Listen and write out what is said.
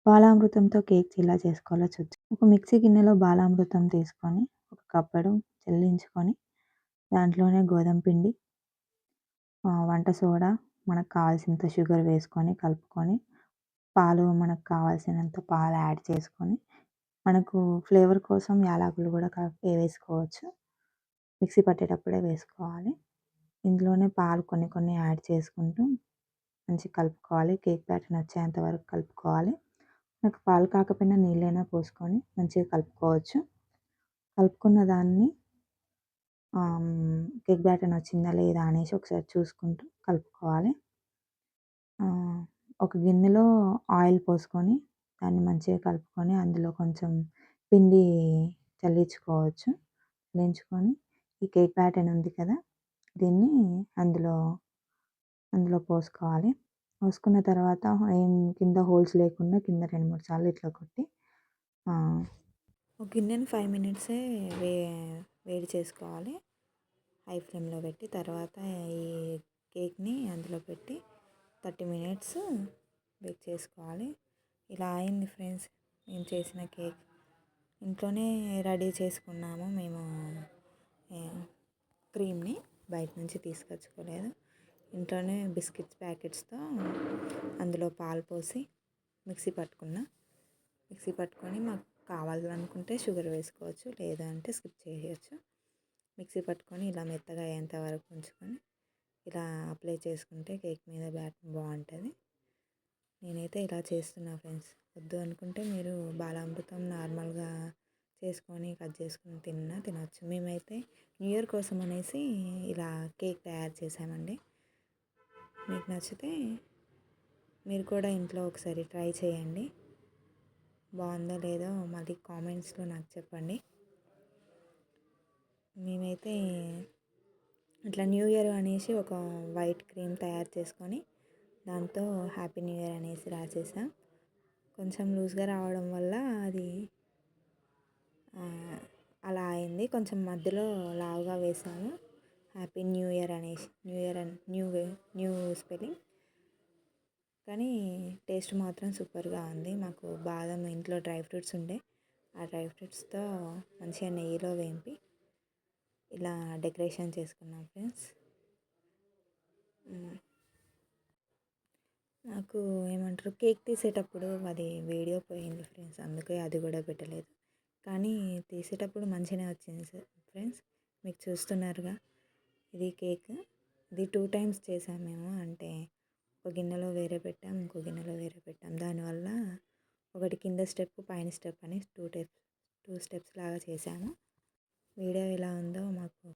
బాలామృతంతో cake ఎలా చేసుకోవాలో చూద్దాం. ఒక మిక్సీ గిన్నెలో బాలామృతం తీసుకొని, ఒక కప్పెడు జల్లించుకొని, దాంట్లోనే గోధుమ పిండి, వంట సోడా, మనకు కావాల్సినంత షుగర్ వేసుకొని కలుపుకొని, పాలు మనకు కావాల్సినంత పాలు యాడ్ చేసుకొని, మనకు ఫ్లేవర్ కోసం యాలకులు కూడా వేసుకోవచ్చు. మిక్సీ పట్టేటప్పుడే వేసుకోవాలి. ఇందులోనే పాలు కొన్ని కొన్ని యాడ్ చేసుకుంటూ మంచిగా కలుపుకోవాలి. కేక్ బ్యాటర్ వచ్చేంత వరకు కలుపుకోవాలి. నాకు పాలు కాకపోయినా నీళ్ళైనా పోసుకొని మంచిగా కలుపుకోవచ్చు. కలుపుకున్న దాన్ని కేక్ బ్యాటర్ వచ్చిందా లేదా అనేసి ఒకసారి చూసుకుంటూ కలుపుకోవాలి. ఒక గిన్నెలో ఆయిల్ పోసుకొని దాన్ని మంచిగా కలుపుకొని అందులో కొంచెం పిండి చల్లించుకోవచ్చు. చల్లించుకొని ఈ కేక్ బ్యాటర్ ఉంది కదా, దీన్ని అందులో పోసుకోవాలి. పోసుకున్న తర్వాత ఏం కింద హోల్స్ లేకుండా కింద 2-3 సార్లు ఇట్లా కొట్టి ఒక గిన్నెని 5 మినిట్సే వేడి చేసుకోవాలి హై ఫ్లేమ్లో పెట్టి. తర్వాత ఈ కేక్ని అందులో పెట్టి 30 మినిట్స్ బేక్ చేసుకోవాలి. ఇలా అయింది ఫ్రెండ్స్ మేము చేసిన కేక్. ఇంట్లోనే రెడీ చేసుకున్నాము మేము క్రీమ్ని, బయట నుంచి తీసుకొచ్చుకోలేదు. ఇంట్లోనే బిస్కెట్స్ ప్యాకెట్స్తో అందులో పాలు పోసి మిక్సీ పట్టుకొని మాకు కావాలనుకుంటే షుగర్ వేసుకోవచ్చు, లేదంటే స్కిప్ చేయవచ్చు. మిక్సీ పట్టుకొని ఇలా మెత్తగా అయ్యేంత వరకు ఉంచుకొని ఇలా అప్లై చేసుకుంటే కేక్ మీద బ్యాటర్ బాగుంటుంది. నేనైతే ఇలా చేస్తున్నా ఫ్రెండ్స్. వద్దు అనుకుంటే మీరు బాలామృతం నార్మల్గా చేసుకొని కట్ చేసుకొని తినొచ్చు. మేమైతే న్యూ ఇయర్ కోసం అనేసి ఇలా కేక్ తయారు చేసామండి. మీకు నచ్చితే మీరు కూడా ఇంట్లో ఒకసారి ట్రై చేయండి. బాగుందో లేదో మళ్ళీ కామెంట్స్లో నాకు చెప్పండి. మేమైతే ఇట్లా న్యూ ఇయర్ అనేసి ఒక వైట్ క్రీమ్ తయారు చేసుకొని దాంతో హ్యాపీ న్యూ ఇయర్ అనేసి రాసేసాం. కొంచెం లూజ్గా రావడం వల్ల అది అలా అయింది. కొంచెం మధ్యలో లావుగా వేసాము హ్యాపీ న్యూ ఇయర్ అనేసి. New year and new spelling. కానీ టేస్ట్ మాత్రం సూపర్గా ఉంది. మాకు బాదం ఇంట్లో డ్రై ఫ్రూట్స్ ఉండే, ఆ డ్రై ఫ్రూట్స్తో మంచిగా నెయ్యిలో వేంపి ఇలా డెకరేషన్ చేసుకున్నాం ఫ్రెండ్స్. నాకు ఏమంటారు, కేక్ తీసేటప్పుడు అది వీడియో పోయింది ఫ్రెండ్స్, అందుకే అది కూడా పెట్టలేదు. కానీ తీసేటప్పుడు మంచిగానే వచ్చింది ఫ్రెండ్స్. మీకు చూస్తున్నారుగా, ఇది కేక్. ఇది 2 టైమ్స్ చేసాం మేము. అంటే ఒక గిన్నెలో వేరే పెట్టాం, ఇంకో గిన్నెలో వేరే పెట్టాం. దానివల్ల ఒకటి కింద స్టెప్ పైన స్టెప్ అని 2 స్టెప్స్ లాగా చేసాము. వీడియో ఎలా ఉందో మాకు